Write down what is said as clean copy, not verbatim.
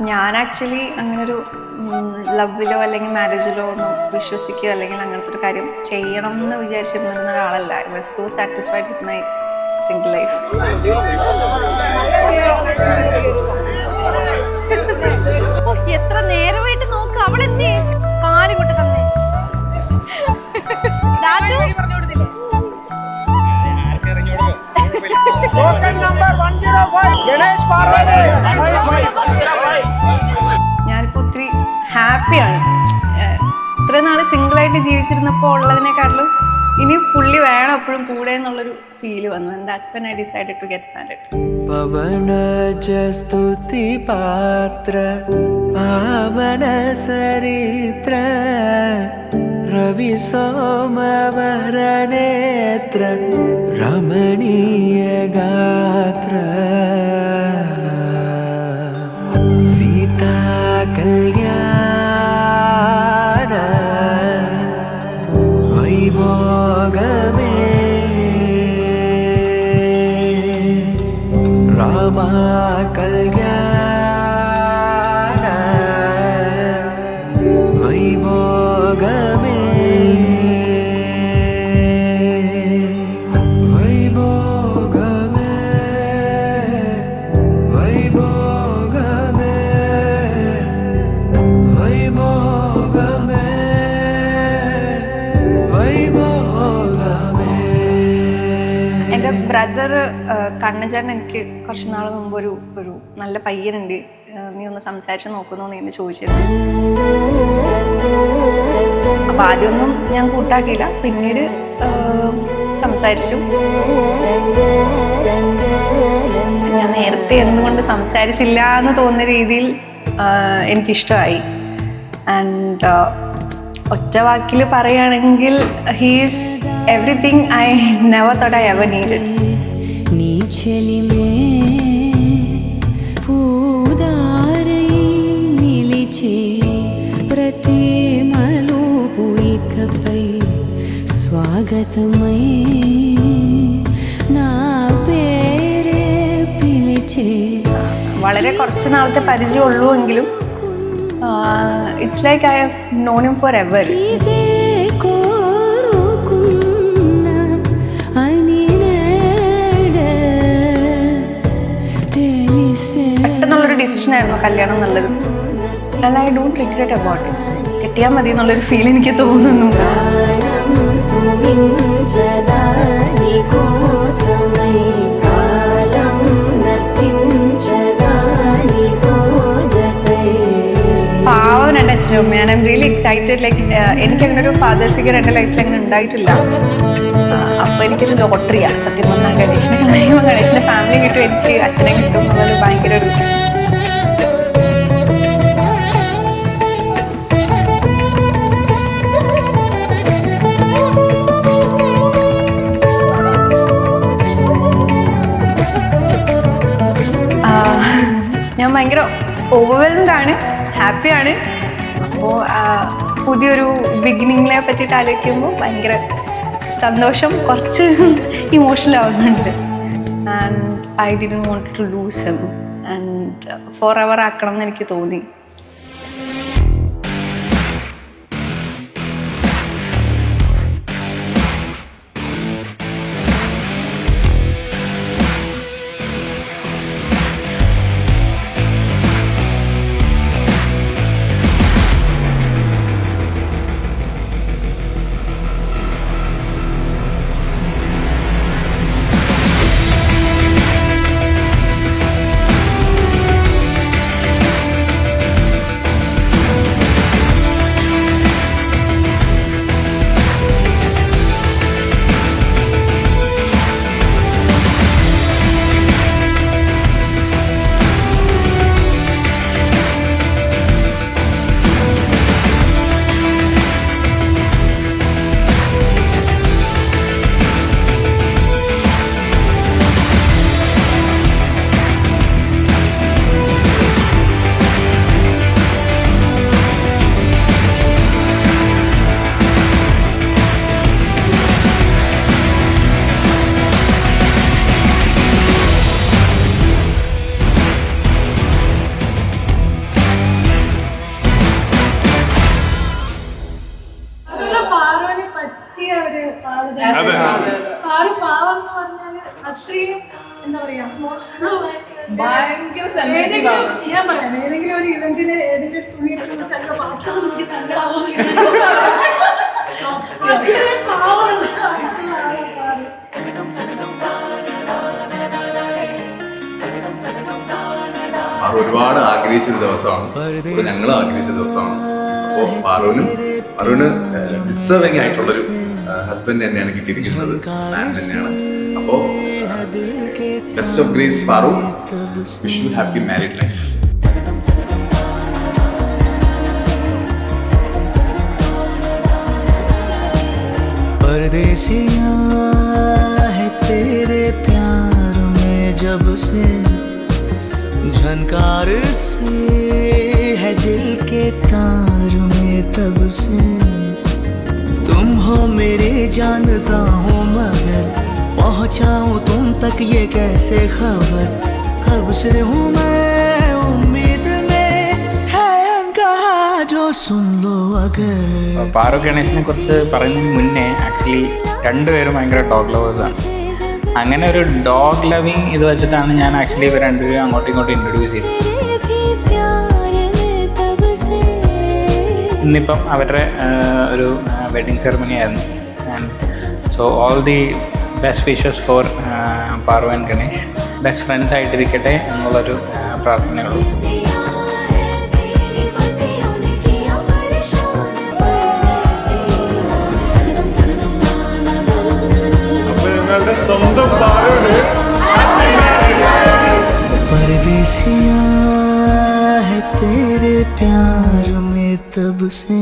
ഞാൻ ആക്ച്വലി അങ്ങനൊരു ലവിലോ അല്ലെങ്കിൽ മാരേജിലോ ഒന്നും വിശ്വസിക്കുകയോ അല്ലെങ്കിൽ അങ്ങനത്തെ ഒരു കാര്യം ചെയ്യണം എന്ന് വിചാരിച്ചിരുന്ന ഒരാളല്ല. I was so satisfied with my single life. എത്ര നേരമായിട്ട് നോക്ക്, അവളെന്തേ കാല് കൊണ്ട് തന്നെ ഞാനിപ്പോൾ ഒത്തിരി ഹാപ്പിയാണ്. ഇത്ര നാൾ സിംഗിളായിട്ട് ജീവിച്ചിരുന്നപ്പോൾ ഉള്ളതിനെക്കാട്ടിലും ഇനി പുള്ളി വേണം എപ്പോഴും കൂടെ എന്നുള്ളൊരു ഫീല് വന്നു. And that's when I decided to get married. പവനജ സ്തുതി പാത്ര പാവന സരിത്ര രവി സോമവരനേത്ര രമണീയ ഗാത്ര സീതാ കല്യാണ വൈഭോഗമേ രാമ കല്യാണ വൈഭോഗമേ വൈഭോഗമേ വൈഭോഗമേ വൈഭോഗമേ വൈഭോഗമേ. എൻ്റെ ബ്രദർ കണ്ണചേട്ടൻ എനിക്ക് കുറച്ച് നാൾ മുമ്പ് ഒരു നല്ല പയ്യനുണ്ട്, നീ ഒന്ന് സംസാരിച്ച് നോക്കുന്നോ എന്ന് എന്നെ ചോദിച്ചിരുന്നു. അപ്പം ആദ്യമൊന്നും ഞാൻ കൂട്ടാക്കിയില്ല, പിന്നീട് സംസാരിച്ചു. ഞാൻ നേരത്തെ എന്തുകൊണ്ട് സംസാരിച്ചില്ല എന്ന് തോന്നുന്ന രീതിയിൽ എനിക്കിഷ്ടമായി. ആൻഡ് ഒറ്റ വാക്കിൽ പറയുകയാണെങ്കിൽ he's everything I never thought I ever needed. വളരെ കുറച്ച് നാളത്തെ പരിചയമുള്ളൂ എങ്കിലും it's like I have known him forever. പെട്ടെന്നുള്ളൊരു ഡിസിഷനായിരുന്നു കല്യാണം എന്നുള്ളത്. And I don't regret about it. കിട്ടിയാൽ മതി എന്നുള്ളൊരു ഫീൽ എനിക്ക് തോന്നുന്നു. പാവം എൻ്റെ അച്ഛനും അമ്മ. I am really excited. Like എനിക്കങ്ങനെ ഒരു ഫാദർ ഫിഗർ എൻ്റെ ലൈഫിൽ അങ്ങനെ ഉണ്ടായിട്ടില്ല. അപ്പോൾ എനിക്കൊരു ലോട്ടറിയാണ് സത്യം പറഞ്ഞാൽ. ഗണേശനെ കഴിയുമ്പോൾ ഗണേശൻ്റെ ഫാമിലി കിട്ടും, എനിക്ക് അച്ഛനെ കിട്ടും എന്നുള്ളത് ഭയങ്കര ഒരു ഞാൻ ഭയങ്കര ഓവർവെൽംഡ് ആണ്, ഹാപ്പിയാണ്. അപ്പോൾ പുതിയൊരു ബിഗിനിങ്ങിനെ പറ്റിയിട്ട് ആലോചിക്കുമ്പോൾ ഭയങ്കര സന്തോഷം, കുറച്ച് ഇമോഷണൽ ആവുന്നുണ്ട്. And I didn't want to lose him and forever ആക്കണം എന്ന് എനിക്ക് തോന്നി. അത്രയും എന്താ പറയാ ഭയങ്കര സെൻസിറ്റീവ് ആണ്. ഞാൻ പറയാം ഏതെങ്കിലും ഒരു ഇവന്റിന് ഏതെങ്കിലും ഒരു തുണി എടുക്കുന്ന സ്ഥലത്ത് ബാക്കിയൊന്നും എനിക്ക് സങ്കടമാവുമെന്ന് പാറു ഒരുപാട് ആഗ്രഹിച്ചൊരു ദിവസമാണ്, ഞങ്ങൾ ആഗ്രഹിച്ച ദിവസമാണ്. അപ്പോൾ പാറുവിന് ഡിസേർവിംഗ് ആയിട്ടുള്ളൊരു ഹസ്ബൻഡ് തന്നെയാണ് കിട്ടിയിരിക്കുന്നത്, മാൻ തന്നെയാണ്. അപ്പോൾ best of grace Paru, wish you happy married life. परदेसिया है तेरे प्यार में जब से, झनकार से है दिल के तार में तब से। तुम हो मेरे जानता हूँ मगर पहुँचाऊँ तुम तक ये कैसे खबर। कब से हूँ मैं उम्मीद में, है अनकहा जो सुन लो अगर। പാറു ഗണേഷിനെ കുറിച്ച് പറയുന്നതിന് മുന്നേ ആക്ച്വലി രണ്ടുപേരും ഭയങ്കര ഡോഗ് ലവേഴ്സാണ്. അങ്ങനെ ഒരു ഡോഗ് ലവിങ് ഇത് വെച്ചിട്ടാണ് ഞാൻ ആക്ച്വലി ഇവർ രണ്ടുപേരും അങ്ങോട്ടും ഇങ്ങോട്ടും ഇൻട്രൊഡ്യൂസ് ചെയ്തത്. ഇന്നിപ്പം അവരുടെ ഒരു വെഡിങ് സെറമണി ആയിരുന്നു. And so all the best wishes for Paru and Ganesh. Best friends ആയിട്ടിരിക്കട്ടെ എന്നുള്ളൊരു പ്രാർത്ഥനയുള്ളൂ. परदेसिया है तेरे प्यार में तब से।